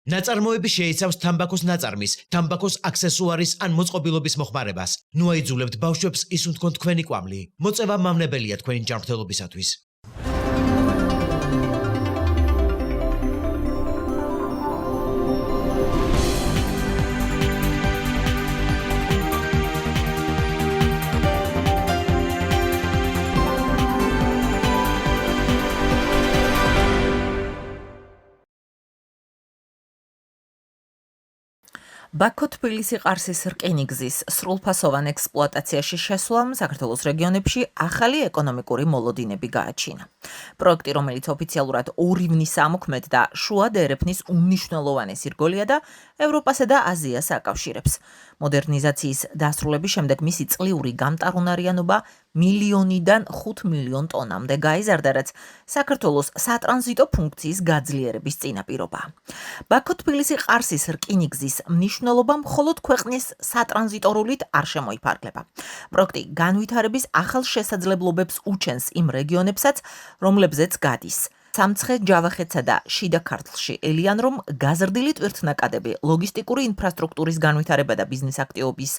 ნაწარმოები შეიცავს თამბაქოს ნაწარმის, თამბაქოს აქსესუარის ან მოწყობილობის მოხმარებას. ნუ აიძულებთ ბავშვებს ისუნ თქვენ თქვენი კვამლი. მოწევა მამნებელია თქვენი ჯანმრთელობისათვის. ბაქო-თბილისი-ყარსის რკინიგზის სრულფასოვან ექსპლუატაციაში შესვლამ საქართველოს რეგიონებში ახალი ეკონომიკური მოლოდინები გააჩინა. პროექტი, რომელიც ოფიციალურად 2 ივნის ამოქმედ და შუა და ერეფნის უმნიშვნელოვანესი რგოლია და ევროპასა და აზიას აკავშირებს. მოდერნიზაციის დასრულების შემდეგ მისი წლიური გამტარუნარიანობა მილიონიდან 5 მილიონ ტონამდე გაიზარდა, რაც საქართველოს სატრანზიტო ფუნქციის გაძლიერების წინაპირობაა. ბაქო-თბილისი-ყარსის რკინიგზის მნიშვნელობა მხოლოდ ქვეყნის სატრანზიტო როლით არ შემოიფარგლება. პროექტი განვითარების ახალ შესაძლებლობებს უჩენს იმ რეგიონებსაც, რომლებზეც გადის. სამცხე, ჯავახეთსა და შიდა ქართლში ელიან, რომ გაზრდილი ტვირთნაკადები, ლოგისტიკური ინფრასტრუქტურის განვითარება და ბიზნეს აქტივობის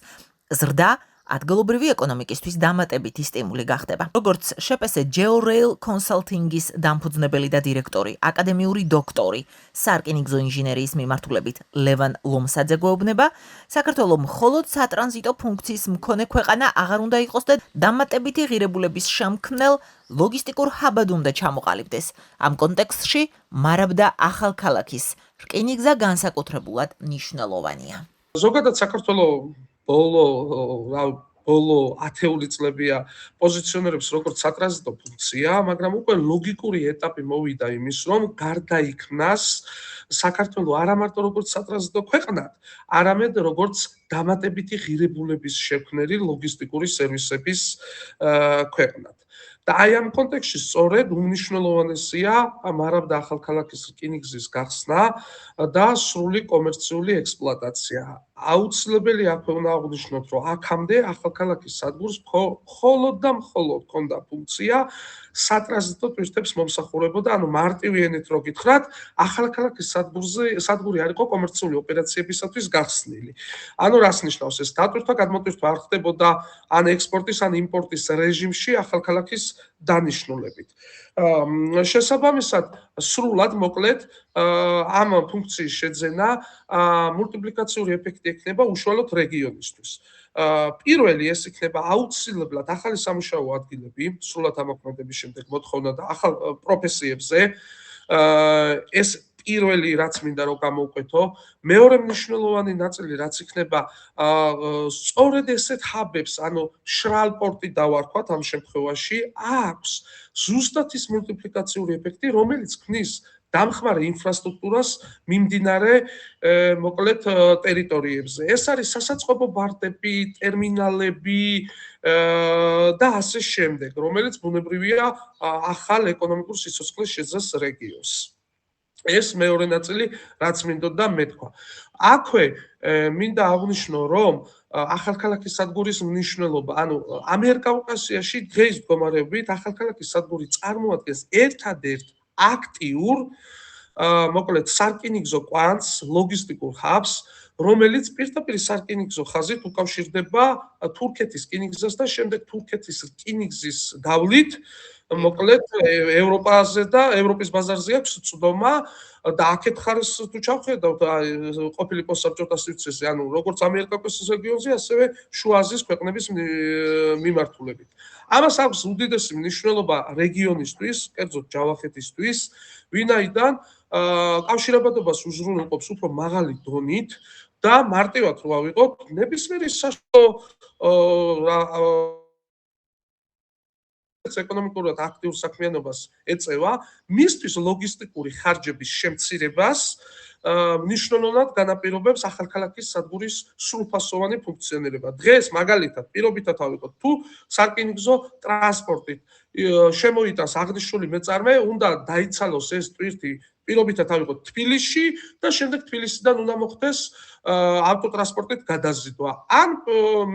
ზრდა ადგილობრივი ეკონომიკისთვის დამატებითი სტიმული გახდება. როგორც შპს GeoRail Consulting-ის დამფუძნებელი და დირექტორი, აკადემიური დოქტორი, სარკინიგზო ინჟინერიის მიმართულებით ლევან ლომსაძე გვეუბნება, საქართველოს მხოლოდ სატრანზიტო ფუნქციის მქონე ქვეყანა აღარ უნდა იყოს და დამატებითი ღირებულების შემქმნელ ლოგისტიკურ ჰაბად უნდა ჩამოყალიბდეს. ამ კონტექსტში მარაბდა ახალქალაქის რკინიგზა განსაკუთრებულად მნიშვნელოვანია. ზოგადად საქართველოს ბოლო 10 წლებია პოზიციონერებს როგორც სატრანზიტო ფუნქცია, მაგრამ უკვე ლოგიკური ეტაპი მოვიდა იმის, რომ გარდაიქმნას საქართველოს არა მარტო როგორც სატრანზიტო ქვეყნად, არამედ როგორც დამატებითი ღირებულების შექმნელი ლოგისტიკური სერვისების ქვეყნად. და აი ამ კონტექსტში სწორედ უმნიშვნელოვანესია მარაბდა ახალქალაქის რკინიგზის გახსნა და სრული კომერციული ექსპლუატაცია. აუცილებელი აქვე უნდა აღვნიშნოთ, რომ აქამდე ახალქალაქის სადგურს მხოლოდ და მხოლოდ ჰქონდა ფუნქცია სატრანზიტო ტვირთებს მომსახურებოდა, ანუ მარტივი ენით რო გითხრათ, ახალქალაქის სადგური არ იყო კომერციული ოპერაციებისათვის გახსნილი. ანუ რას ნიშნავს ეს? დატვირთვა გადმოტვირთვა არ ხდებოდა ან ექსპორტის ან იმპორტის რეჟიმში ახალქალაქის დანიშნულებით. შესაბამისად, სრულად მოკლედ ამ ფუნქციის შეძენა მულტიპლიკაციური ეფექტი ექნება უშუალოდ რეგიონისთვის. პირველი ეს იქნება აუცილებლად ახალი სამუშაო ადგილები, სრულად ამოქმედების შემდეგ მოთხოვნა და ახალ პროფესიებზე. ეს პირველი რაც მინდა რომ გამოვკვეთო, მეორე მნიშვნელოვანი ნაწილი რაც იქნება სწორედ ესეთ ჰაბებს, ანუ შრალპორტი დავარქვათ ამ შემთხვევაში, აქვს ზუსტად ის მულტიპლიკაციური ეფექტი, რომელიც ქმნის დამხმარე ინფრასტრუქტურას მიმდინარე მოკლედ ტერიტორიებზე. ეს არის სასაწყობო ბარდები, ტერმინალები და ასე შემდეგ, რომელიც ბუნებრივია ახალ ეკონომიკურ სიცოცხლეს შეძლეს რეგიონს. ეს მეორე ნაწილი, რაც მინდოდა მეთქვა. აქვე მინდა აღვნიშნო, რომ ახალქალაქის სადგურის მნიშვნელობა, ანუ ამიერკავკასიაში დღეს მდგომარეობით ახალქალაქის სადგური წარმოადგენს ერთადერთ აქტიურ მოკლედ სარკინიგზო კვანძს, ლოგისტიკურ ჰაბს, რომელიც პირდაპირ სარკინიგზო ხაზით უკავშირდება თურქეთის რკინიგზას და შემდეგ თურქეთის რკინიგზის გავლით მოკლედ ევროპაზე და ევროპის ბაზარზე აქვს წვდომა და აქეთ ხარეს თუ ჩავხედავთ ყოფილი პოსტსაბჭოთა სივრცეზე, ანუ როგორც ამიერკავკასიის რეგიონზე, ასევე შუა აზიის ქვეყნების მიმართულებით. ამას აქვს უდიდესი მნიშვნელობა რეგიონისთვის, კერძოდ ჯავახეთისთვის, ვინაიდან კავშირებადობას უზრუნველყოფს უფრო მაღალი დონით და მარტივად რო ავიღოთ, ნებისმიერი საშუალო ეკონომიკურად აქტიურ საქმიანობას ეწევა, მისთვის ლოგისტიკური ხარჯების შემცირებას მნიშვნელოვნად განაპირობებს ახალქალაქის სადგურის სრულფასოვანი ფუნქციონირება. დღეს მაგალითად პირობითად ავიღოთ, თუ სარკინიგზო ტრანსპორტით შემოიტანს აღნიშნული მეწარმე, უნდა დაიცალოს ეს ტვირთი პირობითად ავიღოთ თბილისში და შემდეგ თბილისიდან უნდა მოხდეს ავტოტრანსპორტით გადაზიდვა. ან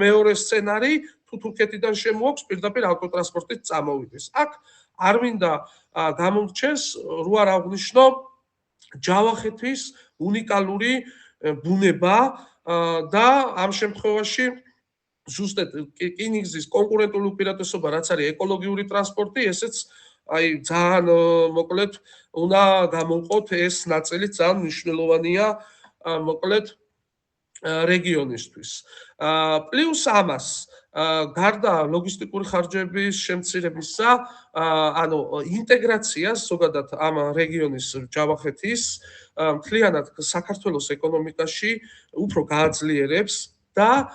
მეორე სცენარი თუ თურქეთიდან შემოაქვს პირდაპირ ავტოტრანსპორტით წამოვიდეს. აქ არ მინდა გამომრჩეს, რო არ აღვნიშნო ჯავახეთის უნიკალური ბუნება და ამ შემთხვევაში ზუსტად რკინიგზის კონკურენტული უპირატესობა რაც არის ეკოლოგიური ტრანსპორტი, ესეც აი ძალიან მოკლედ უნდა გამოვყოთ ეს ნაწილი ძალიან მნიშვნელოვანია მოკლედ რეგიონისთვის. პლუს ამას გარდა ლოგისტიკური ხარჯების შემცირებისა, ანუ ინტეგრაციას ზოგადად ამ რეგიონის ჯავახეთის მთლიანად საქართველოს ეკონომიკაში უფრო გააძლიერებს და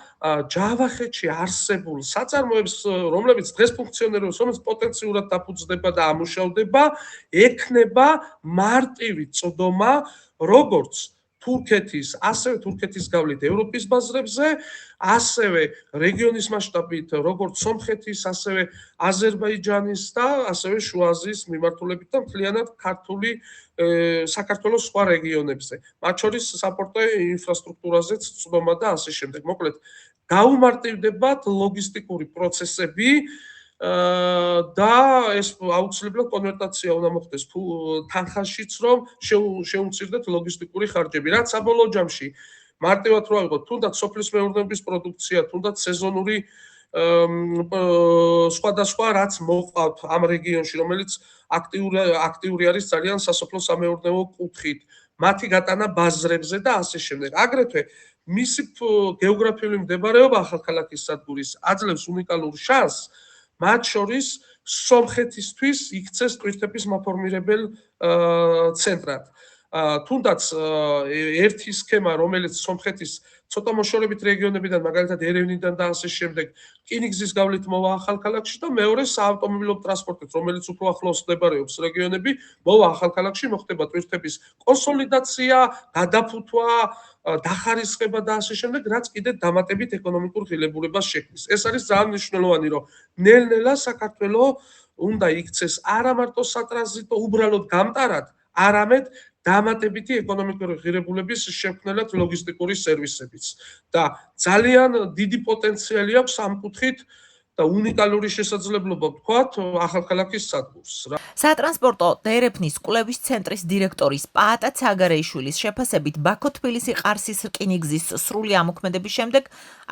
ჯავახეთში არსებულ საწარმოებს, რომლებიც დღეს ფუნქციონირებს, რომელიც პოტენციურად დაფუძნდება და ამუშავდება, ექნება მარტივი წვდომა, როგორც თურქეთის, ასევე თურქეთის გავლით ევროპის ბაზრებზე, ასევე რეგიონის მასშტაბით, როგორც სომხეთის, ასევე აზერბაიჯანის და ასევე შუა აზიის მიმართულებით და მთლიანად ქართული საქართველოს სხვა რეგიონებზე. მათ შორის საპორტო ინფრასტრუქტურაზეც წვდომა და ასე შემდეგ. მოკლედ, გაუმარტივდებათ ლოგისტიკური პროცესები და ეს აუცილებლად კონვერტაცია უნდა მოხდეს თანხაშიც, რომ შეუმცირდეთ ლოგისტიკური ხარჯები. რაც საბოლოო ჯამში მარტივად რო ავიღოთ, თუნდაც სოფლის მეურნეობის პროდუქცია, თუნდაც სეზონური სხვადასხვა რაც მოყავთ ამ რეგიონში, რომელიც აქტიური არის ძალიან სასოფლო-სამეურნეო კუთხით, მათი გატანა ბაზრებზე და ასე შემდეგ. აგრეთვე მისი გეოგრაფიული მდებარეობა ახალქალაქის სადგურის აძლევს უნიკალურ შანსს, მათ შორის სომხეთისთვის იქცეს ტვირთების მაფორმირებელ ცენტრად. თუნდაც ერთი სქემა, რომელიც სომხეთის ცოტა მოშორებით რეგიონებიდან, მაგალითად ერევნიდან და ასე შემდეგ, რკინიგზის გავლით მოვა ახალქალაქში და მეორე საავტომობილო ტრანსპორტით, რომელიც უფრო ახლოს მდებარეობს რეგიონები, მოვა ახალქალაქში, მოხდება ტვირთების კონსოლიდაცია, გადაფუთვა, დახარისხება და ასე შემდეგ, რაც კიდევ დამატებით ეკონომიკურ ღირებულებას შექმნის. ეს არის ძალიან მნიშვნელოვანი, რომ ნელ-ნელა საქართველოს უნდა იქცეს არა მარტო სატრანზიტო უბრალოდ გამტარად, არამედ დამატებითი ეკონომიკური ღირებულების შექმნელად ლოგისტიკური სერვისებიც და ძალიან დიდი პოტენციალი აქვს ამ კუთხით და უნიკალური შესაძლებლობა ვთქვათ ახალქალაქის სადგურს. სატრანსპორტო დერეფნის კვლევის ცენტრის დირექტორის პაატა ცაგარეიშვილის შეფასებით ბაქო-თბილისი-ყარსის რკინიგზის სრული ამოქმედების შემდეგ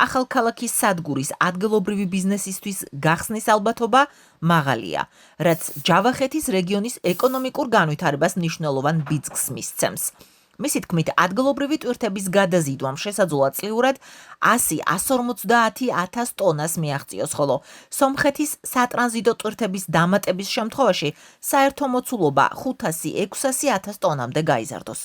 ახალქალაქის სადგურის ადგილობრივი ბიზნესისთვის გახსნის ალბათობა მაღალია, რაც ჯავახეთის რეგიონის ეკონომიკურ განვითარებას მნიშვნელოვან ბიძგს მისცემს. მისი თქმით, ადგილობრივი ტვირთების გადაზიდვამ შესაძლოა წლიურად 100-150,000 ტონას მიაღწიოს, ხოლო სომხეთის სატრანზიტო ტვირთების დამატების შემთხვევაში საერთო მოცულობა 500-600,000 ტონამდე გაიზარდოს.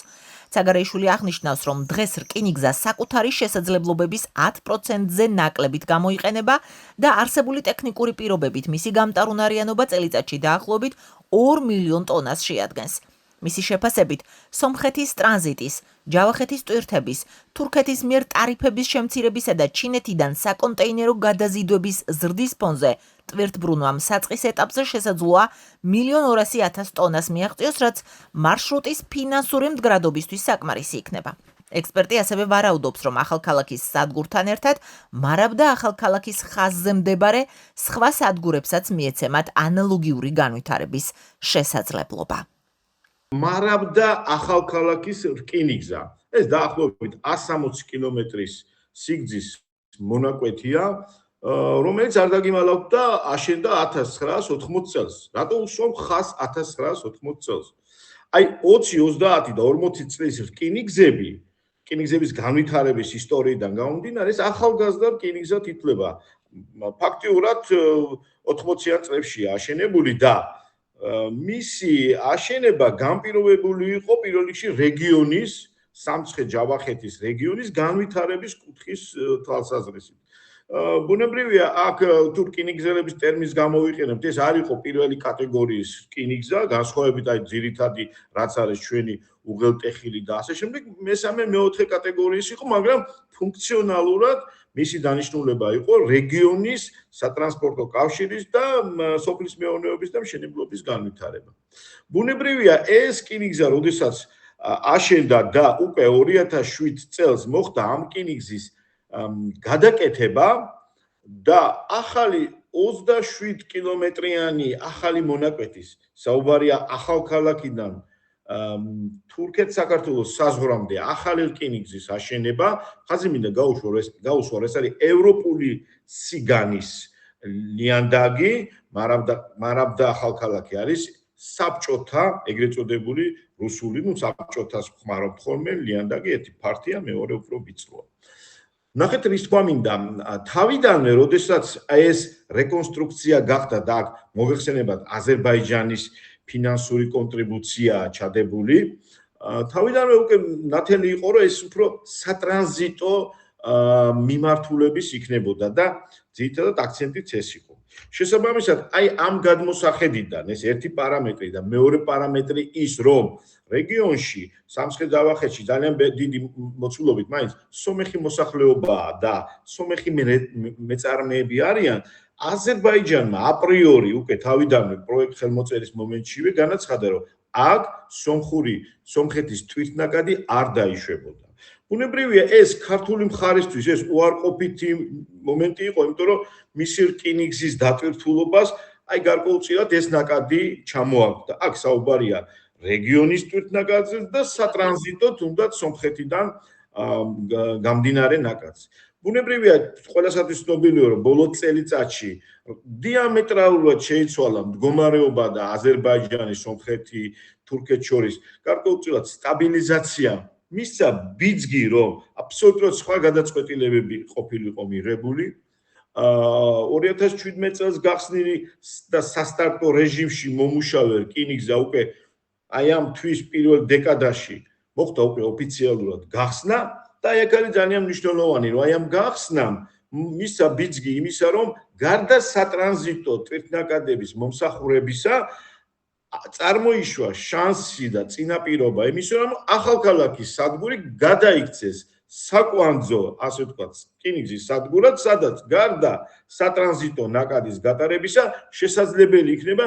ცაგარეიშვილი აღნიშნავს, რომ დღეს რკინიგზა საკუთარი შესაძლებლობების 10%-ზე ნაკლებით გამოიყენება და არსებული ტექნიკური პირობებით მისი გამტარუნარიანობა წელიწადში დაახლოებით 2 მილიონ ტონას შეადგენს. მისი შეფასებით, სომხეთის ტრანზიტის, ჯავახეთის ტვირთების, თურქეთის მიერ ტარიფების შემცირებისა და ჩინეთიდან საკონტეინერო გადაზიდვების ზრდის ფონზე ტვირთბრუნვამ საწყის ეტაპზე შესაძლოა 1,200,000 ტონას მიაღწიოს, რაც მარშრუტის ფინანსური მდგრადობისთვის საკმარისი იქნება. ექსპერტი ასევე ვარაუდობს, რომ ახალქალაქის სადგურთან ერთად მარაბდა ახალქალაქის ხაზზე მდებარე სხვა სადგურებსაც მიეცემათ ანალოგიური განვითარების შესაძლებლობა. მარაბდა ახალქალაქის რკინიგზა. ეს დაახლოებით 160 კილომეტრის სიგრძის მონაკვეთია, რომელიც არ დაგიმალავდა აშენდა 1980 წელს. რატო უსვამ ხაზს 1980 წელს? აი 20-30 და 40 წლის რკინიგზების განვითარების ისტორიიდან გამომდინარე, ეს ახალგაზრდა რკინიგზად ითვლება. ფაქტიურად 80-იან წლებშია აშენებული და მისი აშენება განპირობებული იყო პირველ რიგში რეგიონის, სამცხე-ჯავახეთის რეგიონის განვითარების კუთხის თვალსაზრისით. ბუნებრივია, აქ თუ რკინიგზელების ტერმინს გამოვიყენებთ, ეს არ იყო პირველი კატეგორიის რკინიგზა, განსხვავებით აი ძირითადი, რაც არის ჩვენი უღელტეხილი და ასე შემდეგ, მესამე, მეოთხე კატეგორიის იყო, მაგრამ ფუნქციონალურად მისი დანიშნულება იყო რეგიონის სატრანსპორტო კავშირის და სოფლის მეურნეობის და მშენებლობის განვითარება. ბუნებრივია, ეს რკინიგზა, როდესაც აშენდა და უკვე 2007 წელს მოხდა ამ რკინიგზის გადაკეთება და ახალი 27 კილომეტრიანი ახალი მონაკვეთის, საუბარია ახალქალაქიდან თურქეთ-საქართველოს საზღვრამდე ახალი რკინიგზის აშენება, ხაზი მინდა გაუსვარო, ეს არის ევროპული სიგანის ლიანდაგი, მარაბდა ახალქალაქი არის საბჭოთა, ეგრეთ წოდებული რუსული, საბჭოთას ხმარობთ ხოლმე ლიანდაგი, ერთი ფართია, მეორე უფრო ვიწროა. ნახეთ რის თქვა მინდა, თავიდანვე, როდესაც ეს რეკონსტრუქცია გახდა და აქ მოგეხსენებათ აზერბაიჯანის ფინანსური კონტრიბუცია ჩადებული, თავიდანვე უკვე ნათელი იყო, რომ ეს უფრო სატრანზიტო მიმართულების იქნებოდა და ძირითადად აქცენტიც ეს იყო. შესაბამისად, აი ამ გადმოსახედიდან ეს ერთი პარამეტრი და მეორე პარამეტრი ის, რომ რეგიონში, სამცხე-ჯავახეთში ძალიან დიდი მოცულობით მაინც სომეხი მოსახლეობაა და სომეხი მეწარმეები არიან, აზერბაიჯანმა აპრიორი უკვე თავიდანვე პროექტ ხელმოწერის მომენტშივე განაცხადა, რომ აქ სომხეთის თვითნაკადი არ დაიშვებოდა. ბუნებრივია ეს ქართული მხარისთვის ეს უარყოფითი მომენტი იყო, იმიტომ რომ მისი რკინიგზის დატვირთულობას აი გარკვეულწილად ეს ნაკადი ჩამოაგდა. აქ საუბარია რეგიონის თვითნაკადზე და სატრანზიტო თუნდაც სომხეთიდან გამდინარე ნაკადზე. ბუნებრივია ყველასათვის ცნობილია, რომ ბოლო წელიწადში დიამეტრალურად შეიცვალა მდგომარეობა და აზერბაიჯანის, სომხეთი, თურქეთს შორის გარკვეულწილად სტაბილიზაცია მისცა ბიძგი, რომ აბსოლუტურად სხვა გადაწყვეტილებები ყოფილიყო მიღებული. 2017 წელს გახსნილი და სასტარტო რეჟიმში მომუშავე რკინიგზა უკვე აი ამ თვის პირველ დეკადაში მოხდა უკვე ოფიციალურად გახსნა და აი აქ არის ძალიან მნიშვნელოვანი, რომ აი ამ გახსნამ მისცა ბიძგი იმისა, რომ გარდა სატრანზიტო თვითნაკადების მომსახურებისა წარმოიშვა შანსი და წინაპირობა იმისა, რომ ახალქალაქის სადგური გადაიქცეს საკვანძო, ასე ვთქვათ, რკინიგზის სადგურად, სადაც გარდა სატრანზიტო ნაკადის გატარებისა შესაძლებელი იქნება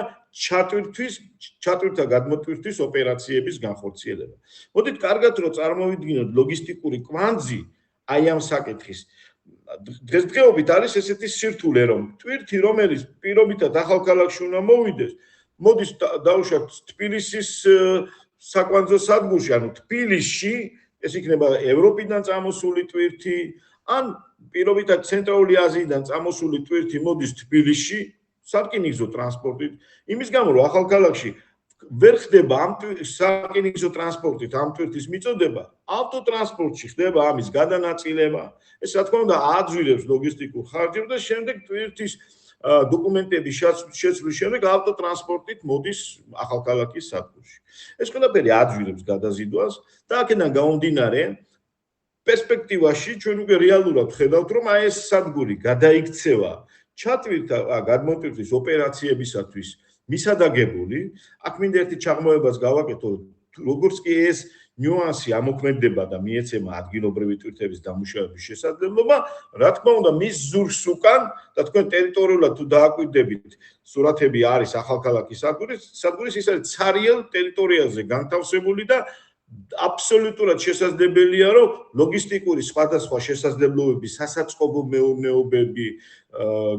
ჩატვირთა გადმოტვირთვის ოპერაციების განხორციელება. მოდით კარგად რომ წარმოვიდგინოთ ლოგისტიკური კვანძი აი ამ საკითხის. დღესდღეობით არის ესეთი სირთულე, რომ ტვირთი, რომელიც პირობითად ახალქალაქში უნდა მოვიდეს, მოდის დაუშვათ თბილისის საკვანძო სადგურში, ანუ თბილისში ეს იქნება ევროპიდან წამოსული ტვირთი, ან პირობითად ცენტრალური აზიიდან წამოსული ტვირთი მოდის თბილისში სარკინიგზო ტრანსპორტით, იმის გამო რომ ახალქალაქში ვერ ხდება ამ სარკინიგზო ტრანსპორტით ამ ტვირთის მიწოდება, ავტოტრანსპორტში ხდება ამის გადანაწილება, ეს რა თქმა უნდა ააძვირებს ლოგისტიკურ ხარჯებს და შემდეგ ტვირთის დოკუმენტების შეცვლის შემდეგ ავტოტრანსპორტით მოდის ახალქალაქის სადგურში. ეს ყველაფერი აძვირებს გადაზიდვას და აქედან გამომდინარე პერსპექტივაში ჩვენ უკვე რეალურად ხედავთ, რომ აი ეს სადგური გადაიქცევა ჩატვირთა გადმოტვირთვის ოპერაციებისათვის მისადაგებული. აქ მინდა ერთი ჩაღმოვებას გავაკეთო, როგორც კი ეს ნიუანსი ამოქმედება და მიეცემა ადგილობრივი ტვირთების დამუშავების შესაძლებლობა, რა თქმა უნდა, მის ზურგს უკან და თქვენ ტერიტორიულად თუ დააკვირდებით, სურათები არის ახალქალაქის სადგურის, ის არის ცარიელ ტერიტორიაზე განთავსებული და აბსოლუტურად შესაძლებელია, რომ ლოგისტიკური სხვადასხვა შესაძლებლობები, სასაწყობო მეურნეობები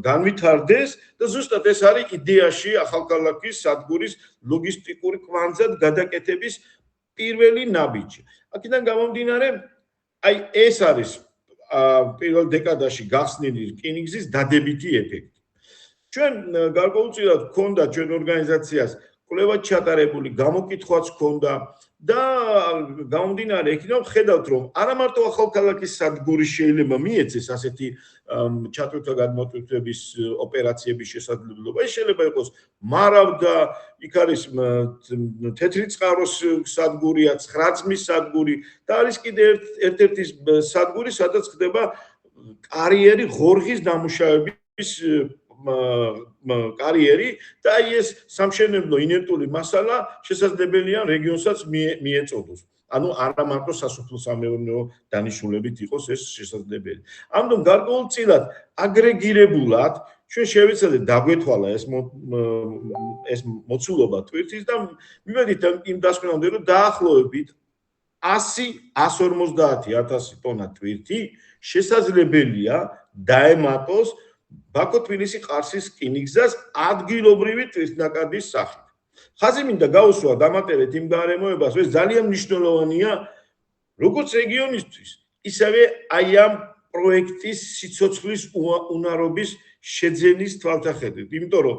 განვითარდეს და ზუსტად ეს არის იდეაში ახალქალაქის სადგურის ლოგისტიკური კვანძად გადაკეთების პირველი ნაბიჯი. აქედან გამომდინარე, აი ეს არის პირველ დეკადაში გახსნილი რკინიგზის დადებითი ეფექტი. ჩვენ გარკვეულწილად გქონდა ჩვენ ორგანიზაციას კვლევა ჩატარებული, გამოკითხვაც ჰქონდა და გამომდინარე იქიდან ხედავთ, რომ არა მარტო ახალქალაქის სადგური შეიძლება მიეცეს ასეთი ჩატვირთა გადმოტვირთების ოპერაციების შესაძლებლობა. ეს შეიძლება იყოს მარავდა, იქ არის თეთრი წყაროს სადგურია, ცხრაწმის სადგური და არის კიდე ერთ-ერთი სადგური, სადაც ხდება კარიერი ღორღის დამუშავების კარიერი და აი ეს სამშენებლო ინერტული მასალა შესაძლებელია რეგიონსაც მიეწოდოს. ანუ არა მარტო სასოფლო-სამეურნეო დანიშნულებით იყოს ეს შესაძლებელი. ამიტომ გარკვეულწილად აგრეგირებულად ჩვენ შევეცადეთ დაგვეთვალა ეს მოცულობა ტვირთის და მივედით იმ დასკვნამდე, რომ დაახლოებით 100-150,000 ტონა ტვირთი შესაძლებელია დაემატოს ბაქო-თბილისი-ყარსის რკინიგზას ადგილობრივი ტვირთნაკადის სახით. ხაზი მინდა გაუსვა დამატებით იმ გარემოებას, ეს ძალიან მნიშვნელოვანია როგორც რეგიონისთვის, ისევე აი ამ პროექტის სიცოცხლის უნარობის შეძენის თვალსაჩინო. იმიტომ რომ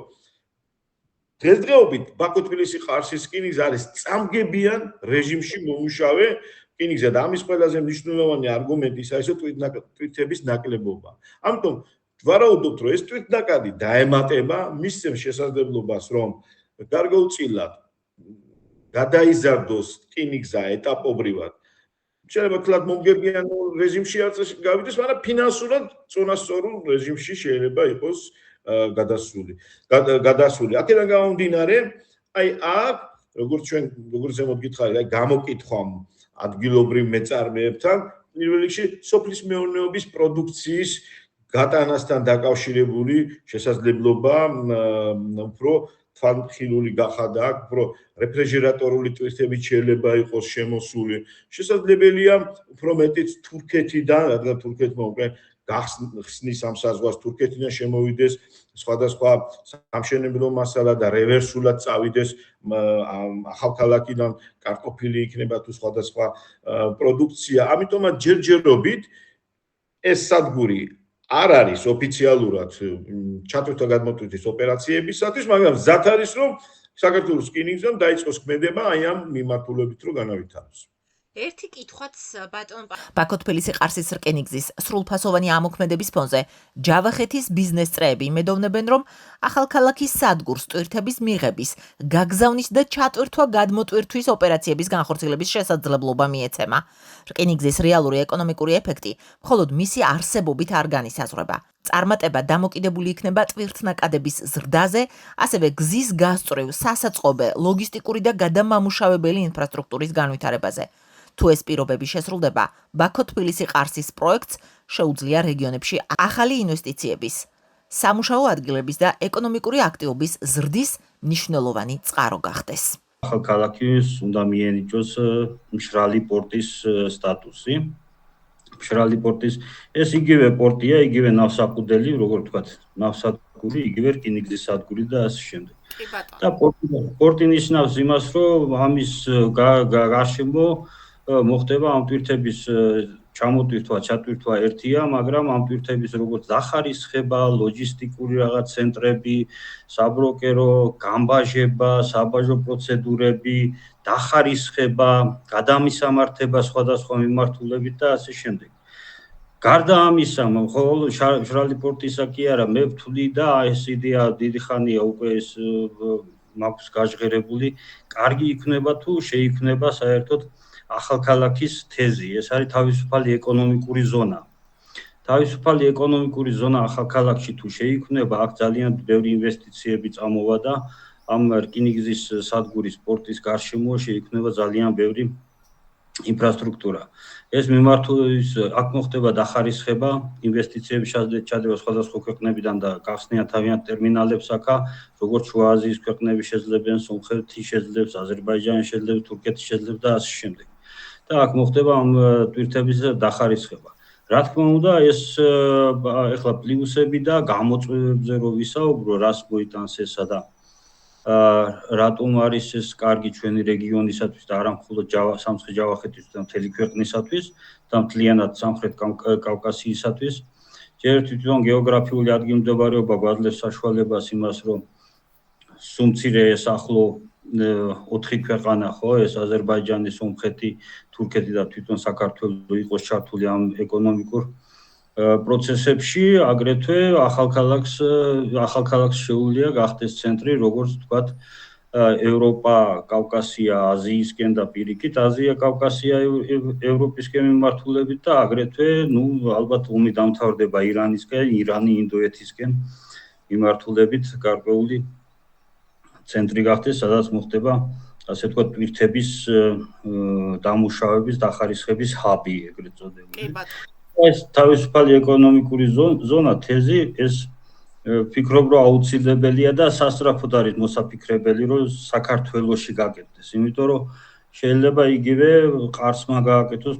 დღესდღეობით ბაქო-თბილისი-ყარსის რკინიგზა არის წამგებიან რეჟიმში მომუშავე რკინიგზა და ამის ყველაზე მნიშვნელოვანი არგუმენტი საერთო თვითნაკადების ნაკლებობა. ამიტომ ვარაუდობთ, რომ ეს თვითნაკადი დაემატება, მისცემს შესაძლებლობას, რომ გარკვეულწილად გადაიზარდოს რკინიგზა ეტაპობრივად. შეიძლება თლად მომგებიან რეჟიმში გავიდეს, მაგრამ ფინანსურად წონასწორულ რეჟიმში შეიძლება იყოს გადასული. აქედან გამომდინარე, აი აქ როგორც ზემოთ გითხარით, აი გამოკითხვამ ადგილობრივ მეწარმეებთან, პირველ რიგში სოფლის მეურნეობის პროდუქციის გატანასთან დაკავშირებული შესაძლებლობა უფრო თვალხილული გახადა, უფრო რეფრიჟერატორული ტვირთებით შეიძლება იყოს შემოსული. შესაძლებელია უფრო მეტიც თურქეთიდან, რადგან თურქეთმა უკვე გახსნის ამ საზღვარს, თურქეთიდან შემოვიდეს სხვადასხვა სამშენებლო მასალა და რევერსულად წავიდეს ახალქალაქიდან კარტოფილი იქნება თუ სხვადასხვა პროდუქცია. ამიტომაც ჯერჯერობით ეს სადგური არ არის ოფიციალურად ჩატვირთვა-გადმოტვირთვის ოპერაციებისათვის, მაგრამ მზად არის, რომ საქართველოს რკინიგზამ დაიწყოს ქმედება აი ამ მიმართულებით რომ განავითაროს. ერთი კითხვაც ბატონ ბაქო-თბილისი-ყარსის რკინიგზის სრულფასოვანი ამოქმედების ფონზე ჯავახეთის ბიზნეს წრეები იმედოვნებენ, რომ ახალქალაქის სადგურს ტვირთების მიღების, გაგზავნის და ჩატვირთვა-გადმოტვირთვის ოპერაციების განხორციელების შესაძლებლობა მიეცემა. რკინიგზის რეალური ეკონომიკური ეფექტი მხოლოდ მისი არსებობით არ განისაზღვრება. წარმატება დამოკიდებული იქნება ტვირთნაკადების ზრდაზე, ასევე გზის გასწვრივ, სასაწყობე, ლოგისტიკური და გადამამუშავებელი ინფრასტრუქტურის განვითარებაზე. თუ ეს პირობები შესრულდება, ბაქო-თბილისი-ყარსის პროექტს შეუძლია რეგიონებში ახალი ინვესტიციების, სამუშაო ადგილების და ეკონომიკური აქტივობის ზრდის მნიშვნელოვანი წყარო გახდეს. ახალქალაქის უნდა მიენიჭოს მშრალი პორტის სტატუსი. მშრალი პორტის ეს იგივე პორტია, იგივე ნავსაყუდელი, როგორ ვთქვათ, ნავსადგური, იგივე რკინიგზის სადგური და ასე შემდეგ. და პორტი ნიშნავს იმას, რომ ამის გარშემო მოხდება ამ ტვირთების ჩამოტვირთვა, ჩატვირთვა ერთია, მაგრამ ამ ტვირთების როგორც დახარისხება, ლოჯისტიკური რაღაც ცენტრები, საბროკერო, გამბაჟება, საბაჟო პროცედურები, დახარისხება, გადამისამართება სხვადასხვა მიმართულებით და ასე შემდეგ. გარდა ამისა, ხოლო მშრალი პორტისა კი არა, მე ვთვლი და ეს იდეა დიდი ხანია უკვე ეს მაქვს გაჟღერებული, კარგი იქნება თუ შეიქმნება საერთოდ ახალქალაქის თეზი, ეს არის თავისუფალი ეკონომიკური ზონა. თავისუფალი ეკონომიკური ზონა ახალქალაქში თუ შეიქმნება, აქ ძალიან ბევრი ინვესტიციები წამოვა და ამ რკინიგზის სადგურის პორტის გარშემო შეიქმნება ძალიან ბევრი ინფრასტრუქტურა. ეს მიმართულებით აქ მოხდება დახარისხება, ინვესტიციების ჩადება სხვადასხვა ქვეყნებიდან და გახსნიან თავიანთ ტერმინალებს აქ, როგორც შუა აზიის ქვეყნები შეძლებენ, სომხეთი შეძლებს, აზერბაიჯანი შეძლებს, თურქეთი შეძლებს და ასე შემდეგ. და აქ მოხდება ამ ტვირთების დახარისხება. რა თქმა უნდა, ეს ეხლა პლუსები და გამოწვევებზე რო ვისაუბრო, რას მოიტანს ესა და რატომ არის ეს კარგი ჩვენი რეგიონისათვის და არა მხოლოდ სამხრეთ ჯავახეთისთვის და მთელი ქვეყნისათვის და მთლიანად სამხრეთ კავკასიისათვის. ჯერ თვითონ გეოგრაფიული ადგილმდებარეობა გვაძლევს საშუალებას იმას, რომ სუმცირე ეს ახლო 4 ქვეყანა ხო, ეს აზერბაიჯანი, სომხეთი, თურქეთი და თვითონ საქართველო იყოს ჩართული ამ ეკონომიკურ პროცესებში, აგრეთვე ახალქალაქს შეუძლია გახდეს ცენტრი, როგორც ვთქვათ, ევროპა, კავკასია, აზიისკენ და პირიქით, აზია, კავკასია, ევროპისკენ მიმართულებით და აგრეთვე, ალბათ ომი დამთავრდება ირანისკენ, ირანი, ინდოეთისკენ მიმართულებით გარკვეული ცენტრი გახდეს, სადაც მოხდება, ასე ვთქვათ, ტვირთების დამუშავების, დახარისხების ჰაბი, ეგრეთ წოდებული. ეს თავისუფალი ეკონომიკური ზონა, თეზი, ეს ვფიქრობ, რომ აუცილებელია და სასწრაფოდ არის მოსაფიქრებელი, რომ საქართველოში გაკეთდეს, იმიტომ რომ შეიძლება იგივე ყარსმა გააკეთოს,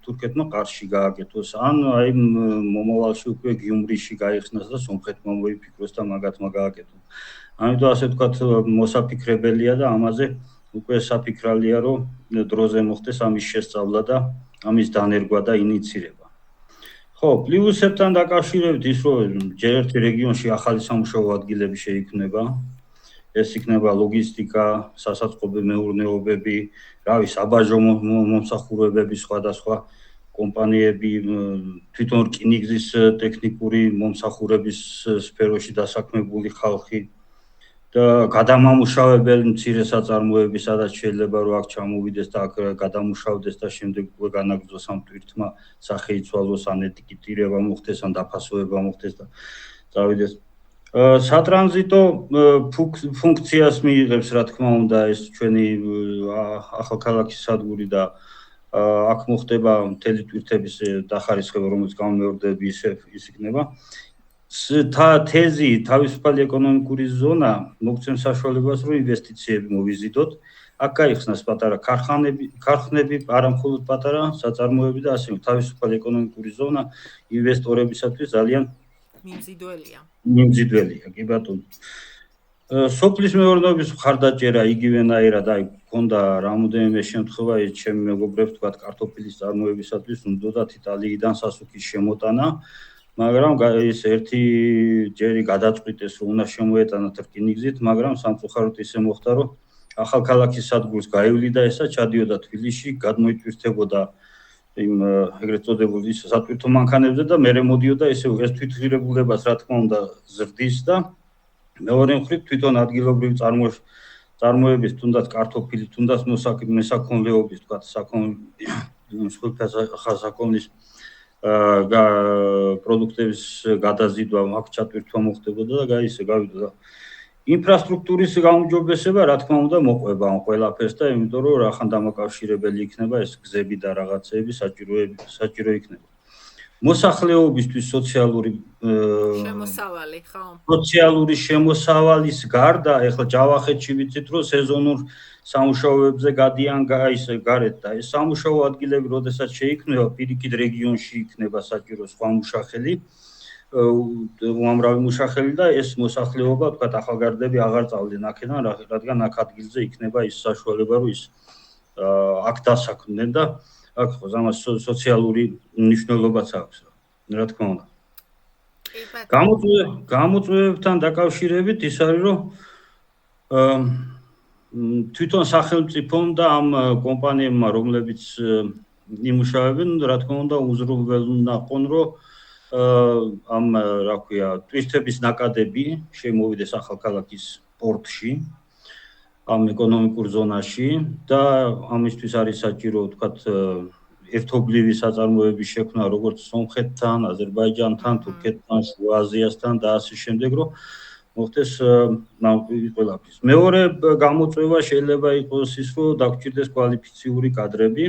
თურქეთმა ყარსში გააკეთოს, ან აი მომავალში უკვე გიუმრიში გაიხსნას და სომხეთმა მოიფიქროს და მაგათმა გააკეთოს. ამიტომ ასე ვთქვათ, მოსაფიქრებელია და ამაზე უკვე საფიქრალია, რომ დროზე მოხდეს ამის შესწავლა და ამის დანერგვა და ინიცირება. ხო, პლუსებთან დაკავშირებით ის, რომ ჯერ ერთ რეგიონში ახალი სამუშაო ადგილები შეიქმნება, ეს იქნება ლოგისტიკა, სასაწყობი მეურნეობები, რავი, საბაჟო მომსახურებები, სხვადასხვა კომპანიები, თვითონ რკინიგზის ტექნიკური მომსახურების სფეროში დასაქმებული ხალხი და გადამამუშავებელი მცირე საწარმოები, სადაც შეიძლება რომ აქ ჩამოვიდეს და აქ გადამუშავდეს და შემდეგ უკვე განაგრძოს ამ ტვირთმა სახე იცვალოს, ან ეტიკეტირება მოხდეს, ან დაფასება მოხდეს და წავიდეს. სატრანზიტო ფუნქციას მიიღებს, რა თქმა უნდა, ეს ჩვენი ახალქალაქის სადგური და აქ მოხდება მთელი ტვირთების დახარისხება, რომელიც გამომეორდები ის იქნება. თეზი თავისუფალი ეკონომიკური ზონა მოგცემს საშუალებას, რომ ინვესტიციები მოვიზიდოთ. აქ გაიხსნას პატარა ქარხნები, არა მხოლოდ პატარა საწარმოები და ასე თავისუფალი ეკონომიკური ზონა ინვესტორებისათვის ძალიან მიმზიდველია, კი ბატონო. სოფლის მეურნეობის მხარდაჭერა იგივენაირად, აი, გქონდა რამოდენიმე შემთხვევა, ეს ჩემი მეგობრებს თქვათ, კარტოფილის წარმოებისათვის უნდათ იტალიიდან სასუქის შემოტანა, მაგრამ ეს ერთი ჯერი გადაწყვიტეს, რომ უნდა შემოეტანათ რკინიგზით, მაგრამ სამწუხაროდ ისე მოხდა, რომ ახალქალაქის სადგურს გაივლიდა ესა, ჩადიოდა თბილისში, გადმოიტვირთებოდა იმ ეგრეთ წოდებული სატვირთო მანქანებზე და მერე მოდიოდა ეს თვითღირებულებას, რა თქმა უნდა, ზრდის და მეორე მხრივ თვითონ ადგილობრივი წარმოების, თუნდაც კარტოფილი, თუნდაც მესაქონლეობის, თქვათ, ხასაკონლის პროდუქტების გადაზიდვა აქ ჩატვირთვა მოხდებოდა და გავიდა. ინფრასტრუქტურის გაუმჯობესება, რა თქმა უნდა, მოყვება ამ ყველაფერს და იმიტომ რომ რახან დამაკავშირებელი იქნება ეს გზები და რაღაცეები საჭირო იქნება. მოსახლეობისთვის სოციალური შემოსავალის გარდა, ეხლა ჯავახეთში ვიცით, რომ სეზონურ სამუშაოებზე გადიან გარეთ და ეს სამუშაო ადგილები, როდესაც შეიქმნება, პირიქით რეგიონში იქნება საჭირო სხვა მუშახელი, უამრავი მუშახელი და ეს მოსახლეობა, თქვათ, ახალგაზრდები აღარ წავდნენ აქედან, რადგან აქ ადგილზე იქნება ის საშუალება, რომ ის აქ დასაქმდნენ და აქ ამას სოციალური მნიშვნელობაც აქვს, რა თქმა უნდა. გამოწვევებთან დაკავშირებით ის არის, რომ თვითონ სახელმწიფომ და ამ კომპანიებმა, რომლებიც იმუშავებენ, რა თქმა უნდა, უზრუნველყონ, რომ ამ, რა ქვია, ტვირთების ნაკადები შემოვიდეს ახალქალაქის პორტში, ამ ეკონომიკურ ზონაში და ამისთვის არის საჭირო, თქვათ, ერთობლივი საწარმოების შექმნა, როგორც სომხეთთან, აზერბაიჯანთან, თურქეთთან, შუა აზიასთან და ასე შემდეგ, რომ მოხდეს ყველაფრის. მეორე გამოწვევა შეიძლება იყოს ის, რომ დაგჭირდეს კვალიფიციური კადრები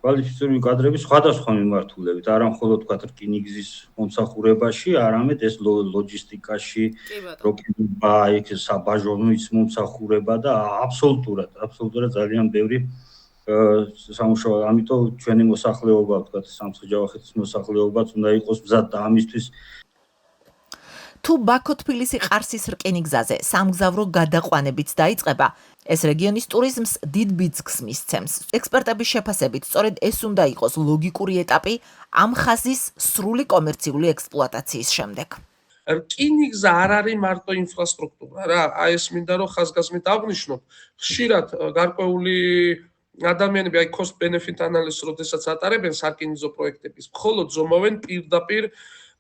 სხვადასხვა მიმართულებით, არა მხოლოდ თქვათ რკინიგზის მომსახურებაში, არამედ ეს ლოჯისტიკაში, როკეტობა, იქ საბაჟო მომსახურება და აბსოლუტურად ძალიან ბევრი სამუშაო. ამიტომ ჩვენი მოსახლეობა, თქვათ, სამცხე-ჯავახეთის მოსახლეობაც უნდა იყოს მზად და ამისთვის თუ ბაქო-თბილისი-ყარსის რკინიგზაზე სამგზავრო გადაყვანებიც დაიწყება, ეს რეგიონის ტურიზმს დიდ ბიძგს მისცემს. ექსპერტების შეფასებით, სწორედ ეს უნდა იყოს ლოგიკური ეტაპი ამ ხაზის სრული კომერციული ექსპლუატაციის შემდეგ. რკინიგზა არ არის მარტო ინფრასტრუქტურა, რა, აი ეს მინდა რომ ხაზგასმით აღვნიშნოთ. ხშირად გარკვეული ადამიანები აი cost benefit analysis როდესაც ატარებენ სარკინიგზო პროექტების, მხოლოდ ზომავენ პირდაპირ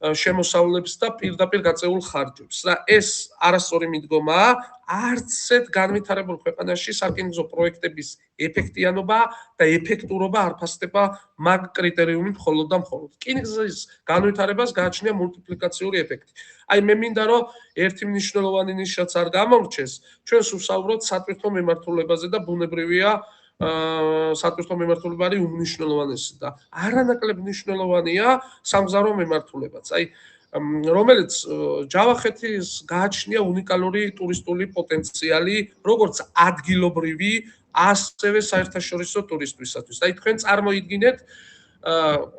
შემოსავლებს და პირდაპირ გაწეულ ხარჯებს. რა ეს არასწორი მიდგომაა, არც ერთ განვითარებულ ქვეყანაში სარკინიგზო პროექტების ეფექტიანობა და ეფექტურობა არ ფასდება მაგ კრიტერიუმით მხოლოდ და მხოლოდ. რკინიგზის განვითარებას გააჩნია მულტიპლიკაციური ეფექტი. აი მე მინდა რომ ერთი მნიშვნელოვანი ნიშაც არ გამორჩეს, ჩვენ ვსაუბრობთ სატვირთო მიმართულებაზე და ბუნებრივია სატვირთო მიმართულება არის უმნიშვნელოვანესი და არანაკლებ მნიშვნელოვანია სამგზავრო მიმართულებაც. აი რომელიც ჯავახეთის გააჩნია უნიკალური ტურისტული პოტენციალი, როგორც ადგილობრივი, ასევე საერთაშორისო ტურისტებისათვის. აი თქვენ წარმოიდგინეთ,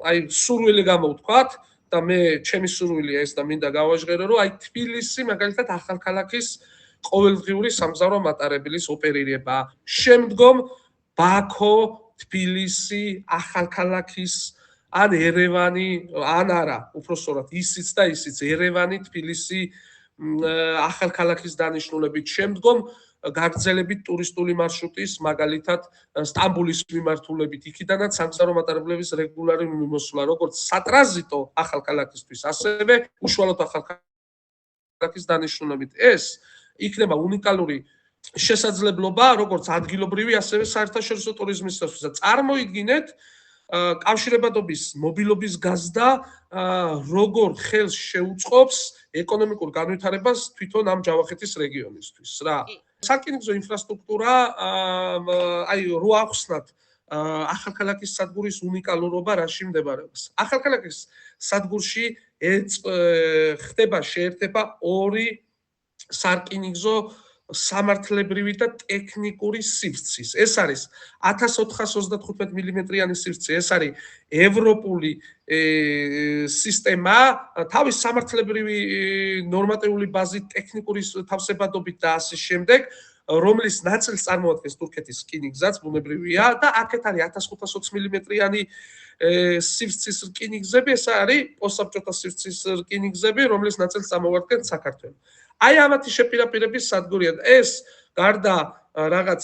აი სურვილი გამოვთქვათ და მე ჩემი სურვილია ეს და მინდა გავაჟღერო, რომ აი თბილისი მაგალითად ახალქალაქის ყოველდღიური სამგზავრო მატარებლის ოპერირება. შემდგომ ბაქო, თბილისი, ახალქალაქის ან ერევანი, ან არა, უпроსტად ისიც და ისიც ერევანი, თბილისი, ახალქალაქის დანიშნულებით. შემდგომ გაგრძელებით ტურისტული მარშრუტის, მაგალითად, სტამბულის მიმართულებით, იქიდანაც სამგზავრო მატარებლების რეგულარული მიმოსვლა, როგორც სატრანზიტო ახალქალაქისთვის, ასევე უშუალოდ ახალქალაქის დანიშნულებით. ეს იქნება უნიკალური შესაძლებლობა, როგორც ადგილობრივი, ასევე საერთაშორისო ტურიზმისთვის. წარმოიდგინეთ, კავშირებადობის მობილობის გაზდა როგორ ხელს შეუწყობს ეკონომიკურ განვითარებას თვითონ ამ ჯავახეთის რეგიონისთვის რა. სარკინიგზო ინფრასტრუქტურა აი რო ახსნათ ახალქალაქის სადგურის უნიკალურობა რაში მდებარეობს. ახალქალაქის სადგურში ხდება შეერთება ორი სარკინიგზო სამართლებრივი და ტექნიკური სივრცის. ეს არის 1425 მმ-იანი სივრცე, ეს არის ევროპული სისტემა, თავის სამართლებრივი ნორმატიული ბაზით, ტექნიკური თავსებადობით და ასე შემდეგ, რომლის ნაწილს წარმოადგენს თურქეთის რკინიგზაც, ბუნებრივია და აქეთ არის 1520 მმ-იანი სივრცის რკინიგზები, ეს არის პოსტსაბჭოთა სივრცის რკინიგზები, რომლის ნაწილს წარმოადგენს საქართველო. აი ამათი შეპირაპირების სადგურია. ეს გარდა რაღაც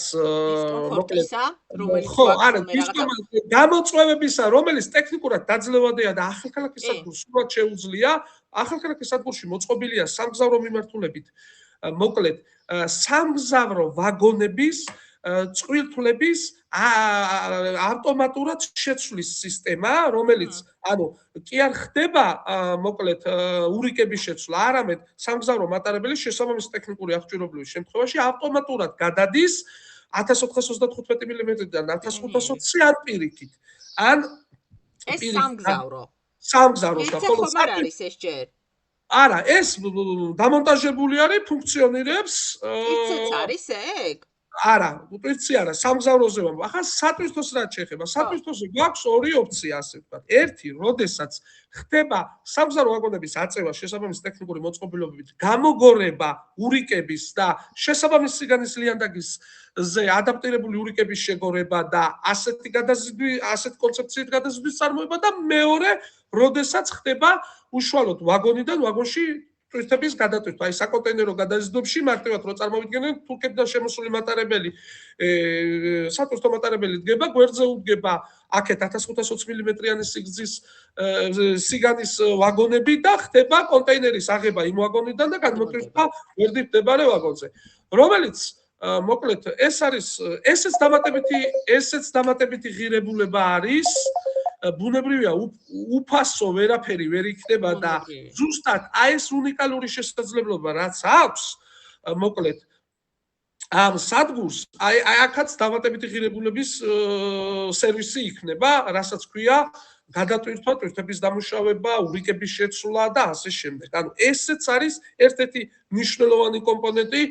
გამოწვევებისა, რომელიც ტექნიკურად დაძლევადია და ახალქალაქის სადგურს სულად შეუძლია, ახალქალაქის სადგურში მოწყობილია სამგზავრო მიმართულებით, მოკლედ, სამგზავრო ვაგონების წყვილთვლების ავტომატურად შეცვლის სისტემა, რომელიც კი არ ხდება, მოკლედ, ურიკების შეცვლა, არამედ სამგზავრო მატარებელი შესაბამისი ტექნიკური აღჭურვილობის შემთხვევაში ავტომატურად გადადის 1425 მმ-დან 1520 ან პირიქით. ან ეს სამგზავრო. სამგზავროს და ხოლო არ არის ეს ჯერ. არა, ეს დამონტაჟებული არის, ფუნქციონირებს. ისიც არის ეგ? არა, პრინციპი არა, სამგზავროზე ვარ. ახლა სატვირთოს რაც შეეხება, სატვირთოზე გვაქვს ორი ოფცია, ასე ვთქვათ. ერთი, როდესაც ხდება სამგზავრო ვაგონების აწევა შესაბამისი ტექნიკური მოწყობილობებით, გამოგორება ურიკების და შესაბამისი სიგანის ლიანდაგისზე ადაპტირებული ურიკების შეგორება და ასეთი კონცეფციით გადაზიდვის წარმოება და მეორე, როდესაც ხდება უშუალოდ ვაგონიდან ვაგონში ტურისტების გადატვირთვა. აი საკონტეინერო გადაზიდვებში მარტივად რო წარმოვიდგინოთ, თურქეთიდან შემოსული მატარებელი, სატვირთო მატარებელი დგება, გვერდზე უდგება აქეთ 1520 მმ-იანი სიგრძის სიგანის ვაგონები და ხდება კონტეინერის აღება იმ ვაგონიდან და გადმოტვირთვა გვერდით მდებარე ვაგონზე. რომელიც მოკლედ ეს არის ესეც დამატებითი ღირებულება არის. ბუნებრივია უფასო ვერაფერი ვერ იქნება და ზუსტად აი ეს უნიკალური შესაძლებლობა რაც აქვს მოკლედ ამ სადგურს აი აქაც დამატებითი ღირებულების სერვისი იქნება, რასაც ქვია გადატვირთვა, ტვირთების დამუშავება, ურიკების შეცვლა და ასე შემდეგ. ანუ ესეც არის ერთ-ერთი მნიშვნელოვანი კომპონენტი,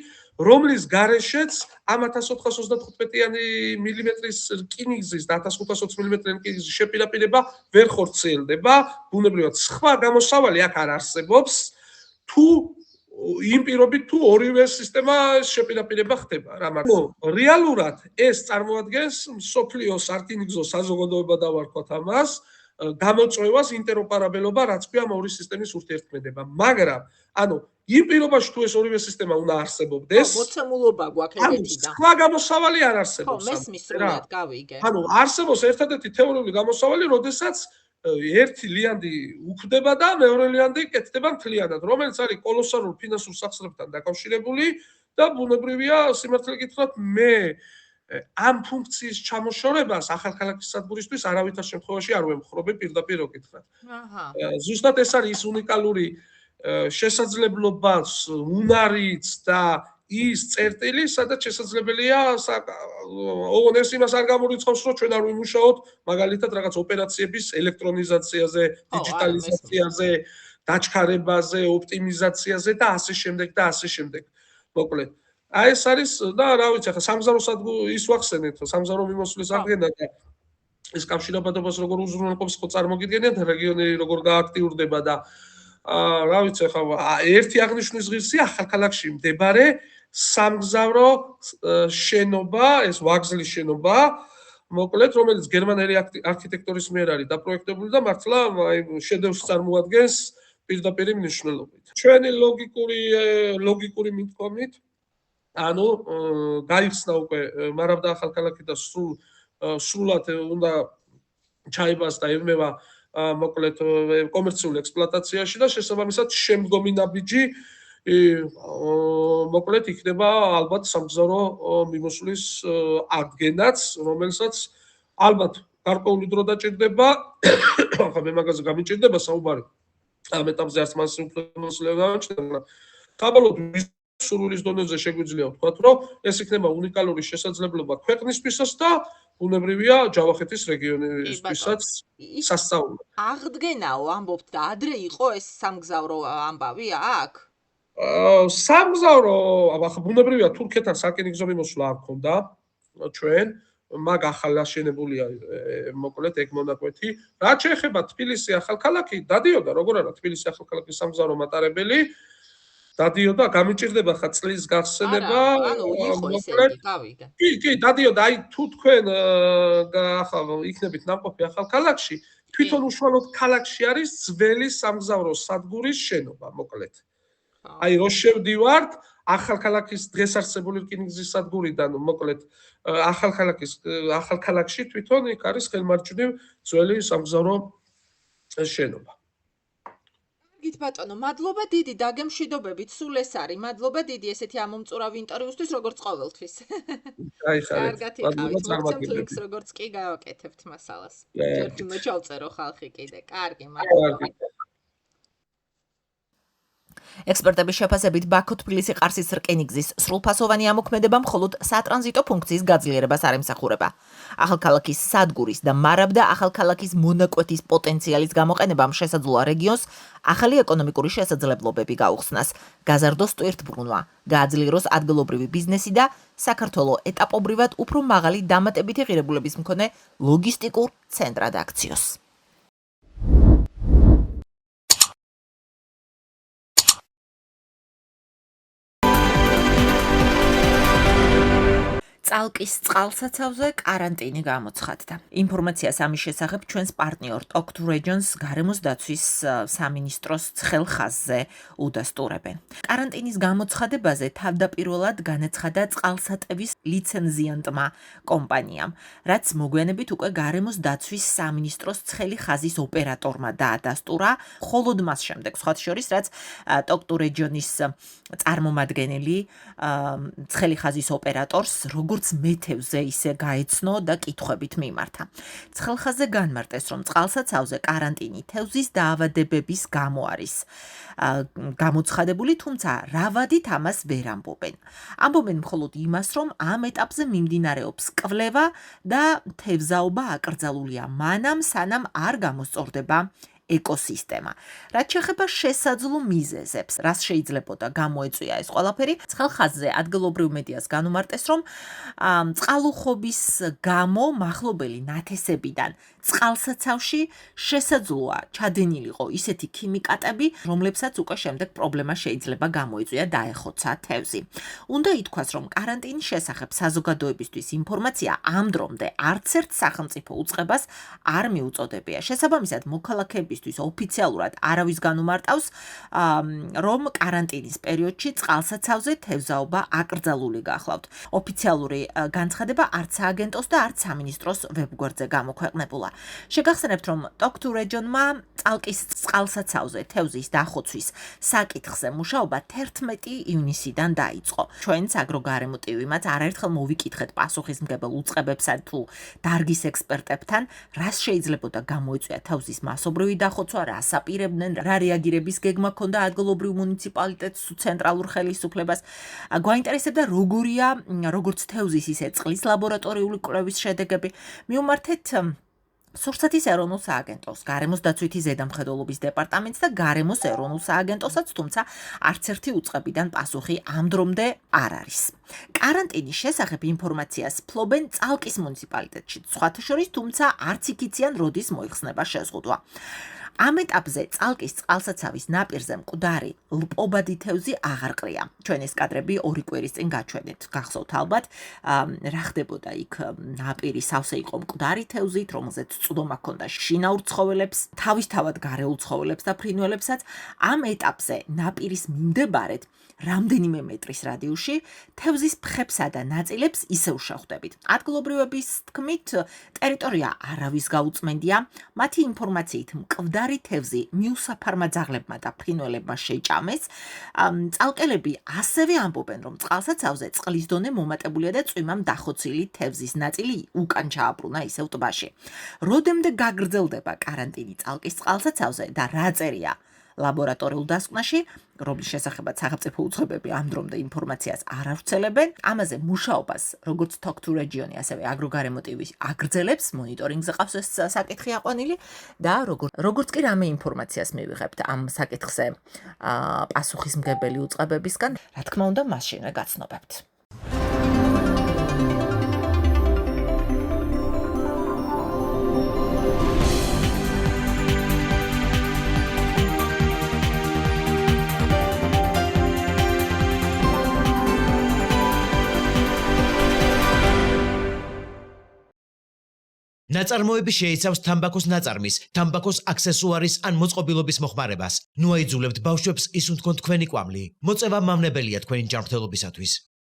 რომლის გარეშეც ამ 1425 მმ-ის რკინიგზის და 1520 მმ-იანი რკინიგზის შეპირაპირება ვერ ხორციელდება. ბუნებრივად სხვა გამოსავალი აქ არ არსებობს, თუ იმ პირობით თუ ორივე სისტემა შეპირაპირება ხდება რა მაგრამ რეალურად ეს წარმოადგენს სოფლიოს სარკინიგზო საზოგადოება დავარქვათ ამას გამოწვევას ინტეროპერაბელობა რაც ქვია ამ ორი სისტემის ურთიერთქმედება მაგრამ ანუ იმ პირობაში თუ ეს ორივე სისტემა უნდა არსებობდეს მოცემულობა გვაქვს ეგეთიდან სხვა გამოსავალი არ არსებობს ხო მესმის სრულად გავიგე ანუ არსებობს ერთადერთი თეორიული გამოსავალი როდესაც ერთი ლიანდი უქმდება და მეორე ლიანდი კეთდება მთლიანად, რომელიც არის კოლოსალურ ფინანსურ სახსრებთან დაკავშირებული და ბუნებრივია სიმართლე გითხრათ მე ამ ფუნქციის ჩამოშორებას ახალქალაქის სადგურისთვის არავითარ შემთხვევაში არ ვემხრობი პირდაპირ რო გითხრათ. აჰა. ზუსტად ეს არის ის უნიკალური შესაძლებლობა, უნარიც და ის წერტილი, სადაც შესაძლებელია ოღონდ ეს იმას არ გამორიცხავს, რომ ჩვენ არ ვიმუშაოთ მაგალითად რაღაც ოპერაციების ელექტრონიზაციაზე, დიჯიტალიზაციაზე, დაჩქარებაზე, ოპტიმიზაციაზე და ასე შემდეგ და ასე შემდეგ. მოკლედ. აი ეს არის და რა ვიცი, ახლა სამგზავრო სადგური ის ვახსენეთ, სამგზავრო მიმოსვლის აღდგენა და ეს კავშირებადობას როგორ უზრუნველყოფს, ხო წარმოგიდგენიათ რეგიონი როგორ გააქტიურდება და რა ვიცი, ახლა ერთი აღნიშვნის ღირსი ახალქალაქში მდებარე სამგზავრო შენობა, ეს ვაგზლის შენობა, მოკლედ, რომელიც გერმანელი არქიტექტორის მიერ არის დაპროექტებული და მართლა შედევრს წარმოადგენს პირდაპირ მნიშვნელობით. ჩვენი ლოგიკური მიდგომით, ანუ გაიხსნა უკვე მარავდა ახალქალაქი და სრულად უნდა ჩაიბას და ემევა მოკლედ კომერციულ ექსპლუატაციაში და შესაბამისად შემდგომი ნაბიჯი მოკლედ იქნება ალბათ სამგზავრო მიმოსვლის აღდგენაც, რომელსაც ალბათ გარკვეული დრო დაჭირდება, ახლა მე მაგაზე გამიჭირდება საუბარი. ამ ეტაპზე არც მას უფლებამოსილება გამიჭირდება, მაგრამ საბოლოოდ სურვილის დონეზე შეგვიძლია ვთქვათ, რომ ეს იქნება უნიკალური შესაძლებლობა ქვეყნისთვისაც და უნებრივია ჯავახეთის რეგიონისთვისაც სასწაულად. აღდგენაო ამბობთ და ადრე იყო ეს სამგზავრო ამბავი აქ? სამგზავრო, ახლა ბუნებრივია თურქეთთან სარკინიგზო მიმოსვლა არ ქონდა ჩვენ, მაგ ახალ აშენებულია მოკლედ ეგ მონაკვეთი. რაც შეეხება თბილისი ახალქალაქი, დადიოდა როგორ არა თბილისი ახალქალაქის სამგზავრო მატარებელი, დადიოდა, გამიჭირდება ხა წლის გახსენება. ანუ იყო ესე იგი, გავიგე. კი, დადიოდა, აი თუ თქვენ ახლა იქნებით ნამყოფი ახალქალაქში, თვითონ უშუალოდ ქალაქში არის ძველი სამგზავრო სადგურის შენობა, მოკლედ. აი რო შევდივართ ახალქალაქის დღეს არსებული რკინიგზის სადგურიდან მოკლედ ახალქალაქში თვითონ იქ არის ხელმარჯვნივ ძველი სამგზავრო შენობა. გით ბატონო, მადლობა დიდი დაგემშვიდობებით, სულ ეს არის. მადლობა დიდი ესეთი ამომწურავი ინტერვიუსთვის, როგორც ყოველთვის. კარგად იყავით, მოგცემთ ლინკს, როგორც კი გავაკეთებთ მასალას. ჯერ უნდა ჩავწერო ხალხი კიდე. კარგი, მადლობა. ექსპერტების შეფასებით ბაქო-თბილისი-ყარსის რკინიგზის სრულფასოვანი ამოქმედება მხოლოდ სატრანზიტო ფუნქციის გაძლიერებას არ ემსახურება. ახალქალაქის სადგურის და მარაბდა ახალქალაქის მონაკვეთის პოტენციალის გამოყენებამ შესაძლოა რეგიონს ახალი ეკონომიკური შესაძლებლობები გაუხსნას, გაზარდოს ტვირთბრუნვა, გააძლიეროს ადგილობრივი ბიზნესი და საქართველოს ეტაპობრივად უფრო მაღალი დამატებითი ღირებულების მქონე ლოგისტიკურ ცენტრად აქციოს. წალკის წყალსაცავზე კარანტინი გამოცხადდა. ინფორმაციას ამის შესახებ ჩვენს პარტნიორ Talk to Regions გარემოს დაცვის სამინისტროს ცხელხაზზე udastureben. კარანტინის გამოცხადებაზე თავდაპირველად განაცხადა წყალსატევის ლიცენზიანტმა კომპანიამ, რაც მოგვიანებით უკვე გარემოს დაცვის სამინისტროს ცხელი ხაზის ოპერატორმა დაადასტურა, მხოლოდ მას შემდეგ, სხვა შორის, რაც Talk to Regions წარმომადგენელი ცხელი ხაზის ოპერატორს როგორც მეთევზე ისე გაეცნო და კითხვებით მიმართა. ცხელხაზზე განმარტეს, რომ წყალსაცავზე კარანტინი თევზის დაავადებების გამო არის გამოცხადებული, თუმცა რავადით ამას ვერ ამბობენ. ამბობენ მხოლოდ იმას, რომ ამ ეტაპზე მიმდინარეობს კვლევა და თევზაობა აკრძალულია მანამ, სანამ არ გამოსწორდება ეკოსისტემა. რაც შეეხება შესაძლო მიზეზებს, რას შეიძლებოდა გამოეწვია ეს ყველაფერი, ცხელხაზზე ადგილობრივ მედიას განუმარტეს, რომ წყალუხობის გამო მახლობელი ნათესებიდან წყალსაცავში შესაძლოა ჩადენილიყო ისეთი ქიმიკატები, რომლებსაც უკვე შემდეგ პრობლემა შეიძლება გამოიწვია დაეხოცა თევზი. უნდა ითქვას, რომ კარანტინის შესახებ საზოგადოებისთვის ინფორმაცია ამ დრომდე არც ერთ სახელმწიფო უწყებას არ მიუწოდებია. შესაბამისად, მოქალაქეებისთვის ოფიციალურად არავის განუმარტავს, რომ კარანტინის პერიოდში წყალსაცავზე თევზაობა აკრძალული გახლავთ. ოფიციალური განცხადება არც სააგენტოს და არც სამინისტროს ვებგვერდზე გამოქვეყნებულა. შეგახსენებთ, რომ Talk to Region-მა წალკის წყალსაცავზე თევზის დახოცვის საკითხზე მუშაობა 11 ივნისიდან დაიწყო. ჩვენც აგროგარემო ტივიმაც არაერთხელ მოვიკითხეთ პასუხისმგებელ უწყებებსა თუ დარგის ექსპერტებთან, რას შეიძლებოდა გამოიწვია თევზის მასობრივი დახოცვა, რას აპირებდნენ, რა რეაგირების გეგმა ჰქონდა ადგილობრივ მუნიციპალიტეტს, ცენტრალურ ხელისუფლებას. გვაინტერესებდა როგორია, როგორც თევზის, ისე წყლის ლაბორატორიული კვლევის შედეგები. მივმართეთ სურსათის ეროვნულ სააგენტოს, გარემოს დაცვითი ზედამხედველობის დეპარტამენტს და გარემოს ეროვნულ სააგენტოსაც, თუმცა არც ერთი უწყებიდან პასუხი ამ დრომდე არ არის. კარანტინის შესახებ ინფორმაციას ფლობენ წალკის მუნიციპალიტეტში, სხვათა შორის, თუმცა არც იქ იციან, როდის მოიხსნება შეზღუდვა. ამ ეტაპზე წალკის წყალსაცავის ნაპირზე მკვდარი ლპობადი თევზი აღარ ყრია. ჩვენ ეს კადრები 2 კვირის წინ გაჩვენეთ. გახსოვთ ალბათ, რა ხდებოდა იქ ნაპირი სავსე იყო მკვდარი თევზით, რომელზეც წვდომა ჰქონდა შინაურ ცხოველებს, თავისთავად გარეულ ცხოველებს და ფრინველებსაც. ამ ეტაპზე ნაპირის მიმდებარედ რამდენიმე მეტრის რადიუსში თევზის ფხებსა და ნაწილებს ისევ შეხვდებით. ადგილობრივების თქმით, ტერიტორია არავის გაუწმენდია, მათი ინფორმაციით მკვდარი თევზი მიუსაფარმა ძაღლებმა და ფრინველებმა შეჭამეს. წალკელები ასევე ამბობენ, რომ წყალსაცავზე წყლის დონე მომატებულია და წვიმამ დახოცილი თევზის ნაწილი უკან ჩააბრუნა ისევ ტბაში. როდემდე გაგრძელდება კარანტინი წალკის წყალსაცავზე და რა წერია ლაბორატორიულ დასკვნაში, რომლის შესახებაც სახელმწიფო უწყებები ამ დრომდე ინფორმაციას არ ავრცელებენ. ამაზე მუშაობას, როგორც Talk to Region-ი, ასევე აგროგარემო TV აგრძელებს, მონიტორინგზე ყავს ეს საკითხი აყვანილი და როგორც კი რამე ინფორმაციას მივიღებთ ამ საკითხზე პასუხისმგებელი უწყებებისგან, რა თქმა უნდა, მაშინვე გაცნობებთ. ნაწარმოები შეიცავს თამბაქოს ნაწარმის, თამბაქოს აქსესუარის ან მოწყობილობის მოხმარებას. ნუ აიძულებთ ბავშვებს ისუნთქონ თქვენი კვამლი. მოწევა მავნებელია თქვენი ჯანმრთელობისათვის.